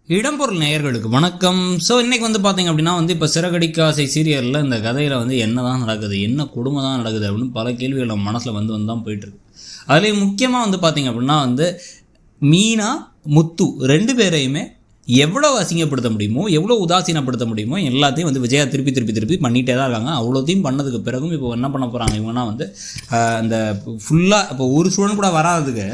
இடம்பொருள் நேயர்களுக்கு வணக்கம். ஸோ இன்றைக்கி பார்த்தீங்க அப்படின்னா இப்போ சிறகடிக்க ஆசை சீரியலில் இந்த கதையில் என்ன தான் நடக்குது, என்ன கொடுமை தான் நடக்குது அப்படின்னு பல கேள்விகள் நம்ம மனசில் வந்து தான் போயிட்டுருக்கு. அதுலேயும் முக்கியமாக பார்த்தீங்க அப்படின்னா மீனா முத்து ரெண்டு பேரையுமே எவ்வளோ அசிங்கப்படுத்த முடியுமோ, எவ்வளோ உதாசீனப்படுத்த முடியுமோ எல்லாத்தையும் விஜயா திருப்பி பண்ணிகிட்டே தான் இருக்காங்க. அவ்வளோத்தையும் பண்ணதுக்கு பிறகும் இப்போ என்ன பண்ண போகிறாங்க இவங்கன்னா அந்த ஃபுல்லாக இப்போ ஒரு ஸ்டூடெண்ட் கூட வராதுக்கு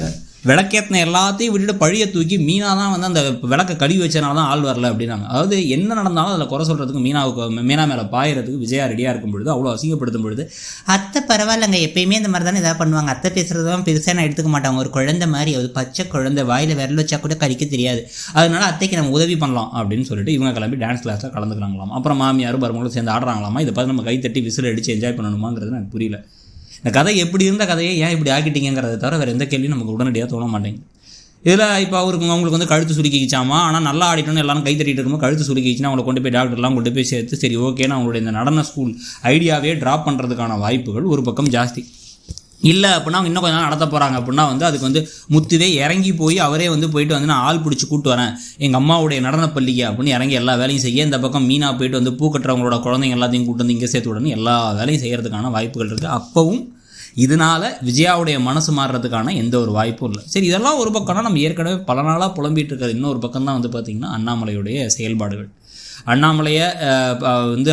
விளக்கேற்றின எல்லாத்தையும் விட்டுட்டு பழியை தூக்கி மீனா தான் அந்த விளக்கை கழுவி வச்சனால தான் ஆள் வரல அப்படின்னாங்க. அதாவது என்ன நடந்தாலும் அதில் குறை சொல்கிறதுக்கு மீனா மேலே பாயிறதுக்கு விஜயா ரெடியாக இருக்கும் பொழுது, அவ்வளோ அசிங்கப்படுத்தும் பொழுது, அத்தை பரவாயில்லைங்க, எப்பயுமே இந்த மாதிரி தானே இதாக பண்ணுவாங்க, அத்தை பேசுகிறதும் பெருசாக நான் எடுத்துக்க மாட்டாங்க, ஒரு குழந்தை மாதிரி, அது பச்சை குழந்தை, வாயில் விரல் வச்சா கூட கறிக்க தெரியாது, அதனால அத்தைக்கு நம்ம உதவி பண்ணலாம் அப்படின்னு சொல்லிட்டு இவங்க கிளம்பி டான்ஸ் கிளாஸில் கலந்துக்கிறாங்களாம். அப்புறம் மாமியாரும் மருமகளும் சேர்ந்து ஆடுறாங்களாமா. இதை பார்த்து நம்ம கைத்தட்டி விசில் அடித்து என்ஜாய் பண்ணணுமாங்கிறது எனக்கு புரியல. இந்த கதை எப்படி இருந்த கதையை ஏன் இப்படி ஆக்கிட்டீங்கிறத தவிர வேறு எந்த கேள்வியும் நமக்கு உடனடியாக தோண மாட்டேங்குது. இதில் இப்போ அவங்களுக்கு கழுத்து சுருக்கிச்சாமா, ஆனால் நல்லா ஆடிட்டோன்னு எல்லாரும் கை தட்டிட்டு இருக்கும்போது கழுத்து சுருக்கிச்சுன்னா அவங்களை கொண்டு போய் டாக்டர்லாம் கொண்டு போய் சேர்த்து சரி ஓகேன்னு அவங்களுடைய இந்த நடன ஸ்கூல் ஐடியாவே ட்ராப் பண்ணுறதுக்கான வாய்ப்புகள் ஒரு பக்கம் ஜாஸ்தி. இல்லை அப்படின்னா அவங்க இன்னும் கொஞ்சம் நாள் நடத்த போகிறாங்க அப்படின்னா அதுக்கு முத்துவே இறங்கி போய் அவரே போயிட்டு நான் ஆள் பிடிச்சி கூப்பிட்டு வரேன் எங்கள் அம்மாவுடைய நடனப்பள்ளிக்கு அப்படின்னு இறங்கி எல்லா வேலையும் செய்ய, இந்த பக்கம் மீனா போயிட்டு பூ கட்டுறவங்களோட குழந்தைங்க எல்லாத்தையும் கூப்பிட்டு இங்கே சேர்த்து விடணும், எல்லா வேலையும் செய்கிறதுக்கான வாய்ப்புகள் இருக்குது. அப்பவும் இதனால் விஜயாவுடைய மனசு மாறுறதுக்கான எந்த ஒரு வாய்ப்பும் இல்லை. சரி, இதெல்லாம் ஒரு பக்கம்னா நம்ம ஏற்கனவே பல நாளாக புலம்பிகிட்டு இருக்கிறது இன்னொரு பக்கம் தான் பார்த்திங்கன்னா அண்ணாமலையுடைய செயல்பாடுகள். அண்ணாமலையை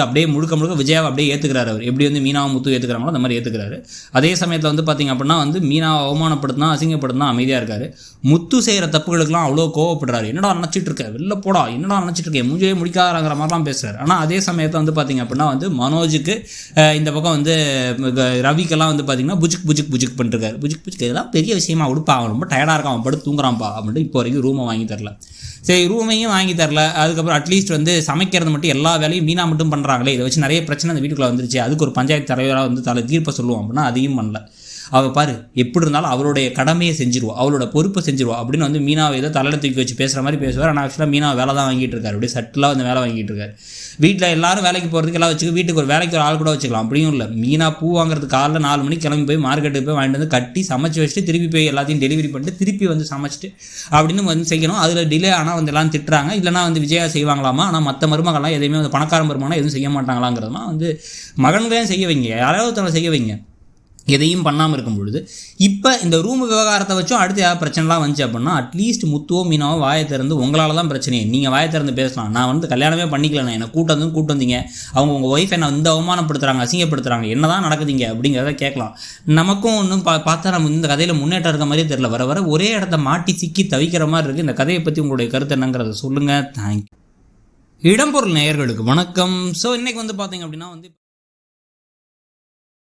அப்படியே முழுக்க விஜயாவை அப்படியே ஏற்றுக்கிறாரு. அவர் எப்படி மீனாவை முத்து ஏற்றுக்கிறாங்களோ அந்த மாதிரி ஏற்றுக்கிறாரு. அதே சமயத்தில் பார்த்திங்க அப்படின்னா மீனாவை அவமானப்படுத்தினா அசிங்கப்படுத்தினா அமைதியாக இருக்கார். முத்து செய்கிற தப்புகளுக்கெல்லாம் அவ்வளோ கோவப்படுறாரு. என்னடா நினச்சிட்டு இருக்க, வெளில போடா, என்னடா நினச்சிட்டு இருக்கேன், மூஞ்சியே முடிக்காதாங்கிற மாதிரிலாம் பேசுகிறார். ஆனால் அதே சமயத்தில் பார்த்திங்க அப்படின்னா மனோஜுக்கு இந்த பக்கம் ரவிக்கெல்லாம் பார்த்திங்கன்னா புஜுக் பண்ணிருக்காரு. புஜுக் இதெல்லாம் பெரிய விஷயமா உடுப்பா, அவன் ரொம்ப டயர்டாக இருக்கான், அவன் படுத்து தூங்குறான்ப்பா அப்படின்ட்டு இப்போ வரைக்கும் ரூமை வாங்கி தரல. சரி, ரூமையும் வாங்கி தரல. அதுக்கப்புறம் அட்லீஸ்ட் சமைக்கிறது மட்டும் எல்லா வேலையும் மீனா மட்டும் பண்ணுறாங்களே, இதை வச்சு நிறைய பிரச்சனை அந்த வீட்டுக்குள்ளே வந்துருச்சு, அதுக்கு ஒரு பஞ்சாயத்து தலைவராக தலை தீர்ப்பை சொல்லுவோம் அப்படின்னா அதையும் பண்ணல. அவள் பாரு எப்படி இருந்தாலும் அவளுடைய கடமையை செஞ்சிருவோம், அவளோட பொறுப்பை செஞ்சிருவோம் அப்படின்னு மீனாவை ஏதோ தலையில் தூக்கி வச்சு பேசுகிற மாதிரி பேசுவார். ஆனால் ஆக்சுவலாக மீனாவை வேலை தான் வாங்கிட்டு இருக்காரு, அப்படியே சட்டிலாக வேலை வாங்கிட்டு இருக்காரு. வீட்டில் எல்லாரும் வேலைக்கு போகிறதுக்கு எல்லாம் வச்சுக்க, வீட்டுக்கு ஒரு வேலைக்கு ஒரு ஆள் கூட வச்சுக்கலாம், அப்படியும் இல்லை. மீனா பூ வாங்குறதுக்கு காலைல 4 மணிக்கு கிளம்பி போய் மார்க்கெட்டுக்கு போய் வாங்கிட்டு கட்டி சமைச்சு வச்சுட்டு திருப்பி போய் எல்லாத்தையும் டெலிவரி பண்ணிட்டு திருப்பி சமைச்சிட்டு அப்படின்னு செய்யணும். அதில் டிலே ஆனால் எல்லாம் திட்டுறாங்க. இல்லைனா விஜயா செய்வாங்களாமா. ஆனால் மற்ற மருமகள்லாம் எதையுமே பணக்கார மருமகனா எதுவும் செய்ய மாட்டாங்களாங்கிறதுலாம் மகன்களையும் செய்ய வைங்க, யாராவது செய்ய வைங்க. எதையும் பண்ணாமல் இருக்கும் பொழுது இப்போ இந்த ரூம் விவகாரத்தை வச்சும் அடுத்து யாராவது பிரச்சனைலாம் வந்துச்சு அப்படின்னா அட்லீஸ்ட் முத்துவோ மீனாவோ வாயை திறந்து உங்களால் தான் பிரச்சனையே, நீங்கள் வாயை திறந்து பேசலாம். நான் கல்யாணமே பண்ணிக்கலண்ணே, என்னை கூட்டு வந்தீங்க, அவங்க உங்கள் ஒய்ஃப் என்ன அவமானப்படுத்துகிறாங்க, அசிங்கப்படுத்துகிறாங்க, என்ன தான் நடக்குதுங்க அப்படிங்கிறத கேட்கலாம். நமக்கும் ஒன்றும் பார்த்தா நம்ம இந்த கதையில் முன்னேற்றம் இருக்க மாதிரியே தெரியல. வர ஒரே இடத்த மாட்டி சிக்கி தவிக்கிற மாதிரி இருக்குது. இந்த கதையை பற்றி உங்களுடைய கருத்து என்னங்கிறத சொல்லுங்கள். தேங்க்யூ. இடம்பொருள் நேயர்களுக்கு வணக்கம். ஸோ இன்றைக்கி பார்த்தீங்க அப்படின்னா